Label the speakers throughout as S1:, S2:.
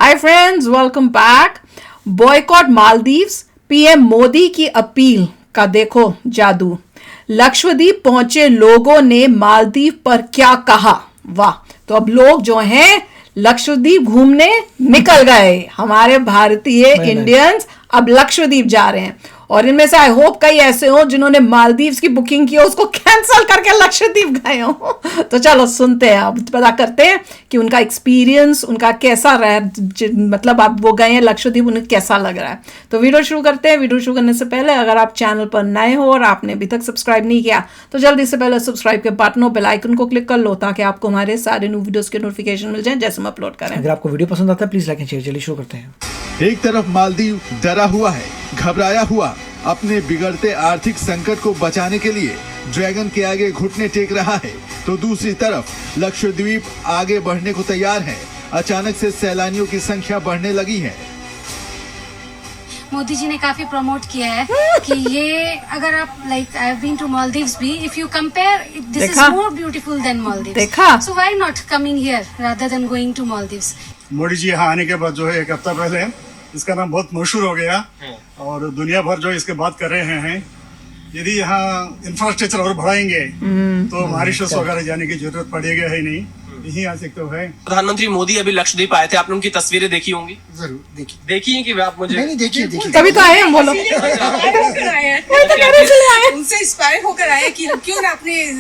S1: Hi friends, welcome back. Boycott Maldives, PM Modi की appeal का देखो जादू। लक्षद्वीप पहुंचे लोगों ने मालदीव पर क्या कहा, वाह। तो अब लोग जो हैं लक्षद्वीप घूमने निकल गए। हमारे भारतीय इंडियंस अब लक्षद्वीप जा रहे हैं और इनमें से आई होप कई ऐसे हो जिन्होंने मालदीव्स की बुकिंग की हो, उसको कैंसिल करके लक्षद्वीप गए हो। तो चलो सुनते हैं, अब पता करते हैं कि उनका एक्सपीरियंस उनका कैसा रहा, मतलब आप वो गए हैं लक्षद्वीप, उन्हें कैसा लग रहा है। तो वीडियो शुरू करते हैं। वीडियो शुरू करने से पहले अगर आप चैनल पर नए हो और आपने अभी तक सब्सक्राइब नहीं किया तो जल्दी से पहले सब्सक्राइब के बटन और बेल आइकन को क्लिक कर लो ताकि आपको हमारे सारे न्यू वीडियोस के नोटिफिकेशन मिल जाए जैसे हम अपलोड करें।
S2: अगर आपको वीडियो पसंद आता है प्लीज लाइक एंड शेयर। चलिए शुरू करते हैं।
S3: एक तरफ मालदीव डरा हुआ है, घबराया हुआ, अपने बिगड़ते आर्थिक संकट को बचाने के लिए ड्रैगन के आगे घुटने टेक रहा है, तो दूसरी तरफ लक्षद्वीप आगे बढ़ने को तैयार है। अचानक से सैलानियों की संख्या बढ़ने लगी है।
S4: मोदी जी ने काफी प्रमोट किया है कि ये अगर आप like I have been to Maldives भी, if you compare this is more beautiful than Maldives, so why not coming here rather than going to Maldives.
S5: Modi ji यहाँ आने के बाद जो है एक हफ्ता पहले इसका नाम बहुत मशहूर हो गया और दुनिया भर जो इसके बात कर रहे हैं। यदि यहाँ इंफ्रास्ट्रक्चर और बढ़ाएंगे तो मॉरिशस वगैरह जाने की जरूरत पड़ेगा ही नहीं, यही आ सकते है।
S6: प्रधानमंत्री मोदी अभी लक्षद्वीप आए थे, आपने उनकी तस्वीरें देखी होंगी।
S5: जरूर
S6: देखी है कि आप मुझे
S5: नहीं देखिए
S1: कभी तो आए हैं, बोलो।
S7: उनसे इंस्पायर होकर आए कि क्यों ना अपने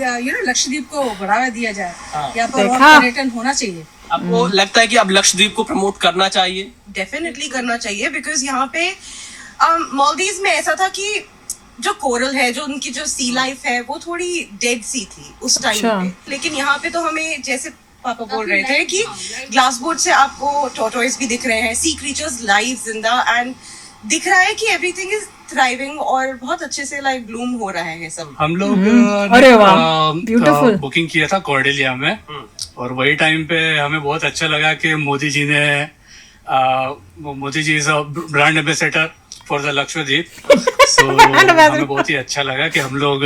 S7: लक्षद्वीप को बढ़ावा दिया जाए, यहाँ पर और पर्यटन होना चाहिए।
S6: आपको लगता है कि अब लक्षद्वीप को प्रमोट करना चाहिए?
S7: डेफिनेटली करना चाहिए, बिकॉज यहाँ पे मालदीव्स में ऐसा था कि जो कोरल है, जो उनकी जो सी लाइफ है वो थोड़ी डेड सी थी उस टाइम पे, लेकिन यहाँ पे तो हमें जैसे पापा बोल रहे थे कि ग्लास बोट से आपको टॉर्टोइस भी दिख रहे हैं, सी क्रीचर्स लाइव जिंदा, एंड दिख रहा है कि एवरीथिंग इज थ्राइविंग और बहुत अच्छे से लाइक ब्लूम हो रहा है सब।
S8: हम लोग
S1: अरे वाह, ब्यूटीफुल
S8: बुकिंग किया था कॉर्डेलिया में और वही टाइम पे हमें बहुत अच्छा लगा कि Modi ji is brand ambassador for the Lakshadweep. So हमें बहुत ही अच्छा लगा कि हम लोग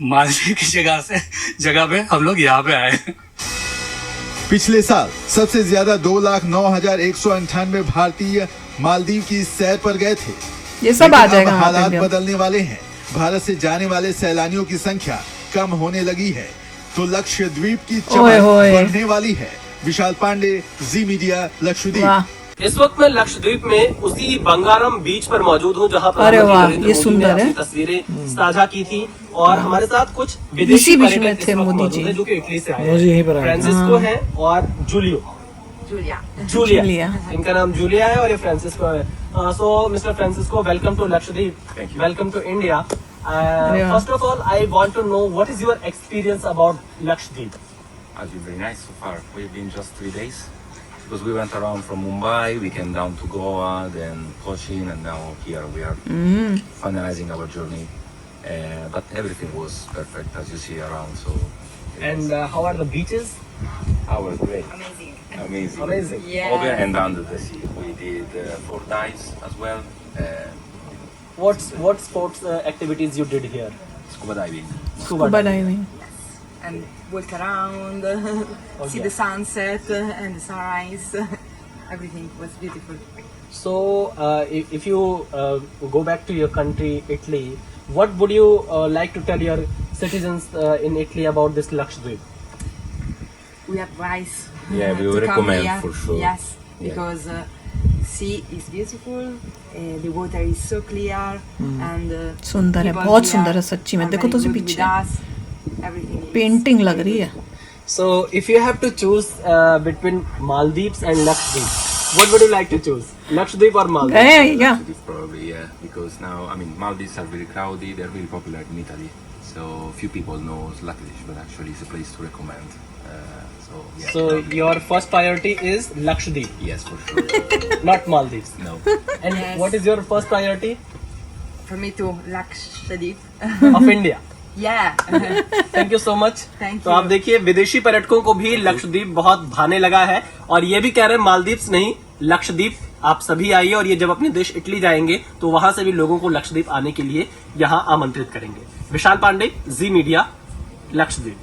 S8: मालदीव की जगह पे हम लोग यहाँ पे आए।
S3: पिछले साल सबसे ज्यादा 2,09,198 भारतीय मालदीव की सैर पर गए थे।
S1: ये सब आ जाएगा।
S3: हालात बदलने वाले हैं। भारत से जाने वाले सैलानियों की संख्या कम होने लगी है, तो लक्षद्वीप की चमक बढ़ने वाली है। विशाल पांडे, जी मीडिया, लक्षद्वीप।
S6: इस वक्त मैं लक्षद्वीप में उसी बंगारम बीच पर मौजूद हूँ जहाँ पर
S1: ये सुंदर है,
S6: तस्वीरें साझा की थी और हमारे साथ कुछ विदेशी पर्यटक थे मौजूद हैं जो कि इटली से आए हैं। फ्रांसिस्को है और जूलिया, इनका नाम जूलिया है और ये फ्रांसिस्को है। So mister Francisco, welcome to Lakshadweep, welcome to India. First of all I want to know what is your experience about Lakshadweep?
S9: Has been very nice so far. We've been just 3 days because we went around from Mumbai, we came down to Goa, then Cochin, and now here we are finalizing our journey. But everything was perfect as you see around. So.
S6: And how are the beaches?
S9: Our great. Amazing.
S6: Yeah.
S9: Over and under the sea. We did 4 nights as well.
S6: What sports activities you did here?
S9: Scuba diving.
S1: Scuba diving.
S7: And walk around, see the sunset and the sunrise. Everything was beautiful.
S6: So, if you go back to your country, Italy, what would you like to tell your citizens in Italy about this Lakshadweep?
S7: We advise.
S9: Yeah, we would recommend for sure.
S7: Yes, because sea is beautiful, the water is so clear, and
S1: सुंदर है, बहुत सुंदर है सच्ची में। देखो तो पीछे पेंटिंग लग रही है।
S6: So, if you have to choose between Maldives and Lakshadweep, what would you like to choose? Lakshadweep or Maldives?
S9: Lakshadweep probably, yeah, because now Maldives are very crowded. They're really popular in Italy, so few people know Lakshadweep, but actually it's a place to recommend.
S6: So your first priority is Lakshadweep?
S9: Yes, for sure.
S6: Not Maldives?
S9: No.
S6: And yes. What is your first priority?
S7: For me too, Lakshadweep.
S6: Of India?
S7: Yeah.
S6: Thank you so much. तो आप देखिए विदेशी पर्यटकों को भी लक्षद्वीप बहुत भाने लगा है और ये भी कह रहे हैं मालदीव्स नहीं, लक्षद्वीप आप सभी आइए। और ये जब अपने देश इटली जाएंगे तो वहां से भी लोगों को लक्षद्वीप आने के लिए यहाँ आमंत्रित करेंगे। विशाल पांडे, जी मीडिया, लक्षद्वीप।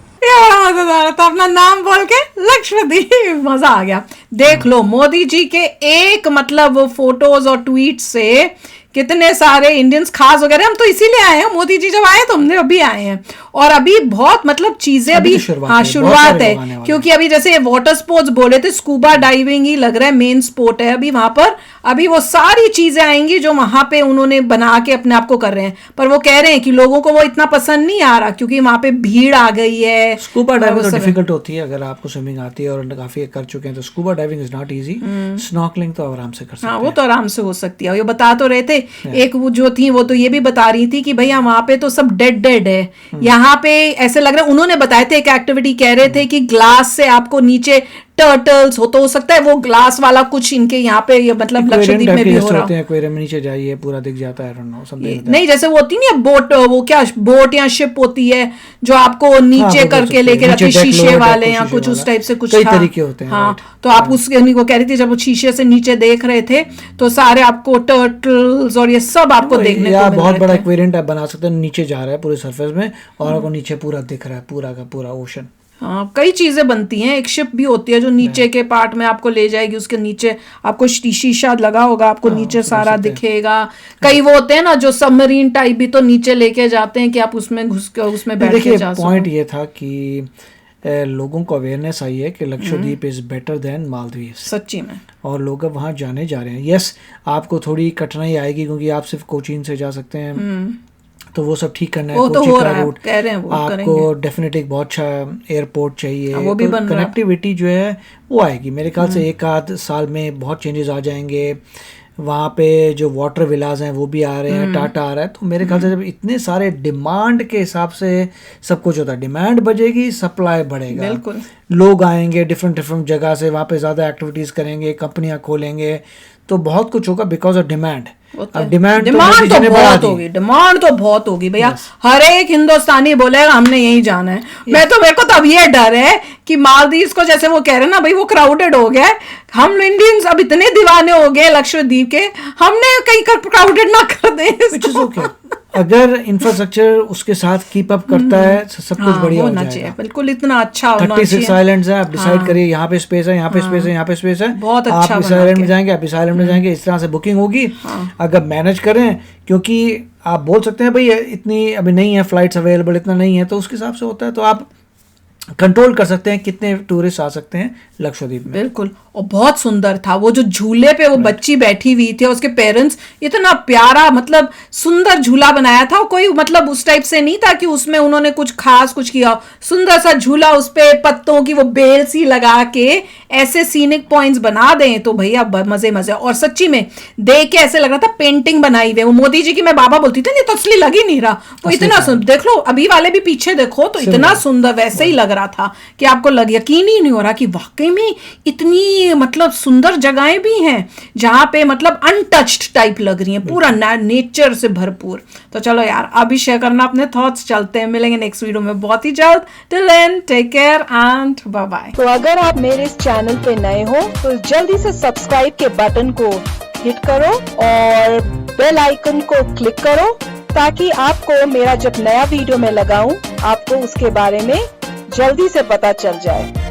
S1: मजेदार था, अपना नाम बोल के लक्षद्वीप, मजा आ गया। देख लो मोदी जी के एक मतलब वो फोटोज और ट्वीट से कितने सारे इंडियंस खास वगैरह, हम तो इसीलिए आए हैं, मोदी जी जब आए तो हमने अभी आए हैं, और अभी बहुत मतलब चीजें अभी शुरुआत है, क्योंकि अभी जैसे वाटर स्पोर्ट्स बोले थे, स्कूबा डाइविंग ही लग रहा है मेन स्पोर्ट है अभी वहां पर, अभी वो सारी चीजें आएंगी जो वहां पे उन्होंने बना के अपने आप को कर रहे हैं, पर वो कह रहे हैं कि लोगों को वो इतना पसंद नहीं आ रहा क्योंकि वहां पे भीड़ आ गई है।
S2: स्कूबा डाइविंग तो डिफिकल्ट होती है, अगर आपको स्विमिंग आती है और काफी कर चुके हैं तो scuba diving is not easy, snorkelling तो आराम से कर सकते हैं।
S1: वो तो आराम से हो सकती है, ये बता तो रहे थे, एक वो जो थी वो तो ये भी बता रही थी कि भैया वहां पे तो सब डेड है, यहाँ पे ऐसे लग रहा है, उन्होंने बताए थे एक एक्टिविटी कह रहे थे कि ग्लास से आपको नीचे टर्टल्स हो सकता है वो ग्लास वाला कुछ इनके यहाँ पे ये मतलब लक्षद्वीप में भी हो रहा है,
S2: एक्वेरियम में नीचे जाइए पूरा दिख जाता है, I don't know, something
S1: नहीं जैसे वो होती नहीं बोट, वो क्या बोट या शिप होती है जो आपको नीचे करके लेके जाती है, शीशे वाले या कुछ उस टाइप से कुछ
S2: कई तरीके होते हैं।
S1: हाँ, तो आप उसके को कह रही थी जब वो शीशे से नीचे देख रहे थे तो सारे आपको टर्टल्स और ये सब आपको देखने को मिल रहे थे।
S2: बहुत बड़ा एक्वेरियम आप बना सकते हैं, नीचे जा रहा है पूरे सरफेस में और आपको नीचे पूरा दिख रहा है, पूरा का पूरा ओशन।
S1: हाँ, कई चीजें बनती हैं, एक शिप भी होती है जो नीचे के पार्ट में आपको ले जाएगी, उसके नीचे आपको शीशा लगा होगा, आपको नीचे सारा दिखेगा। कई वो होते हैं ना जो सबमरीन टाइप भी तो नीचे लेके जाते हैं कि आप उसमें घुस के उसमें बैठ के जा सको।
S2: पॉइंट ये था कि लोगों को अवेयरनेस आई है कि Lakshadweep is better than Maldives,
S1: सच्ची में,
S2: और लोग अब वहाँ जाने जा रहे हैं। यस, आपको थोड़ी कठिनाई आएगी क्योंकि आप सिर्फ कोचीन से जा सकते हैं, तो वो सब ठीक करना है,
S1: वो तो हो रहा है, कह रहे हैं वो
S2: आपको डेफिनेटली एक बहुत अच्छा एयरपोर्ट चाहिए,
S1: वो भी बन रहा है,
S2: कनेक्टिविटी जो है वो आएगी मेरे ख्याल से, एक आध साल में बहुत चेंजेस आ जाएंगे। वहाँ पे जो वाटर विलाज हैं वो भी आ रहे हैं, टाटा आ रहा है, तो मेरे ख्याल से जब इतने सारे डिमांड के हिसाब से सब कुछ होता है, डिमांड बढ़ेगी सप्लाई बढ़ेगा,
S1: बिल्कुल
S2: लोग आएंगे डिफरेंट जगह से, वहाँ पे ज़्यादा एक्टिविटीज़ करेंगे, कंपनियाँ खोलेंगे, तो बहुत कुछ होगा बिकॉज ऑफ डिमांड।
S1: अब डिमांड तो बहुत होगी भैया, हर एक हिंदुस्तानी बोलेगा हमने यही जाना है। मेरे को तो अब ये डर है कि मालदीव को जैसे वो कह रहे हैं ना भाई वो क्राउडेड हो गया है, हम इंडियंस अब इतने दीवाने हो गए लक्षद्वीप के, हमने कहीं क्राउडेड ना कर दें।
S2: अगर इंफ्रास्ट्रक्चर उसके साथ कीप अप करता है सब कुछ बढ़िया हो जाएगा।
S1: बिल्कुल इतना अच्छा होना
S2: 36 आइलैंड्स हैं, आप डिसाइड करिए यहाँ पे स्पेस है, यहाँ पे स्पेस है, यहाँ पे स्पेस है,
S1: बहुत अच्छा।
S2: आप इस आइलैंड में जाएंगे, आप इस आइलैंड में जाएंगे, इस तरह से बुकिंग होगी। अगर मैनेज करें, क्योंकि आप बोल सकते हैं भाई इतनी अभी नहीं है फ्लाइट्स अवेलेबल, इतना नहीं है, तो उसके हिसाब से होता है, तो आप कंट्रोल कर सकते हैं कितने टूरिस्ट आ सकते हैं लक्षद्वीप में।
S1: बिल्कुल, और बहुत सुंदर था वो जो झूले पे वो बच्ची बैठी हुई थी, उसके पेरेंट्स, इतना प्यारा मतलब सुंदर झूला बनाया था, कोई मतलब उस टाइप से नहीं था कि उसमें उन्होंने कुछ खास कुछ किया, सुंदर सा झूला, उस पे पत्तों की वो बेल सी लगा के ऐसे सीनिक पॉइंट्स बना दें तो भैया मजे मजे। और सच्ची में देख के ऐसे लग रहा था पेंटिंग बनाई हुई, वो मोदी जी की मैं बाबा बोलती थी नहीं तो असली लग ही नहीं रहा, वो इतना देख लो अभी वाले भी पीछे देखो तो इतना सुंदर वैसे ही लग रहा था कि आपको यकीन ही नहीं हो रहा कि वाकई में इतनी मतलब सुंदर जगहें भी हैं जहां पे मतलब अनटच्ड टाइप लग रही हैं, पूरा नेचर से भरपूर। तो चलो यार अभी शेयर करना अपने थॉट्स, चलते हैं, मिलेंगे नेक्स्ट वीडियो में बहुत ही जल्द। Till then take care and bye bye.
S10: तो अगर आप मेरे इस चैनल पे नए हो तो जल्दी से सब्सक्राइब के बटन को हिट करो और बेल आइकन को क्लिक करो ताकि आपको मेरा जब नया वीडियो मैं लगाऊं आपको उसके बारे में जल्दी से पता चल जाए।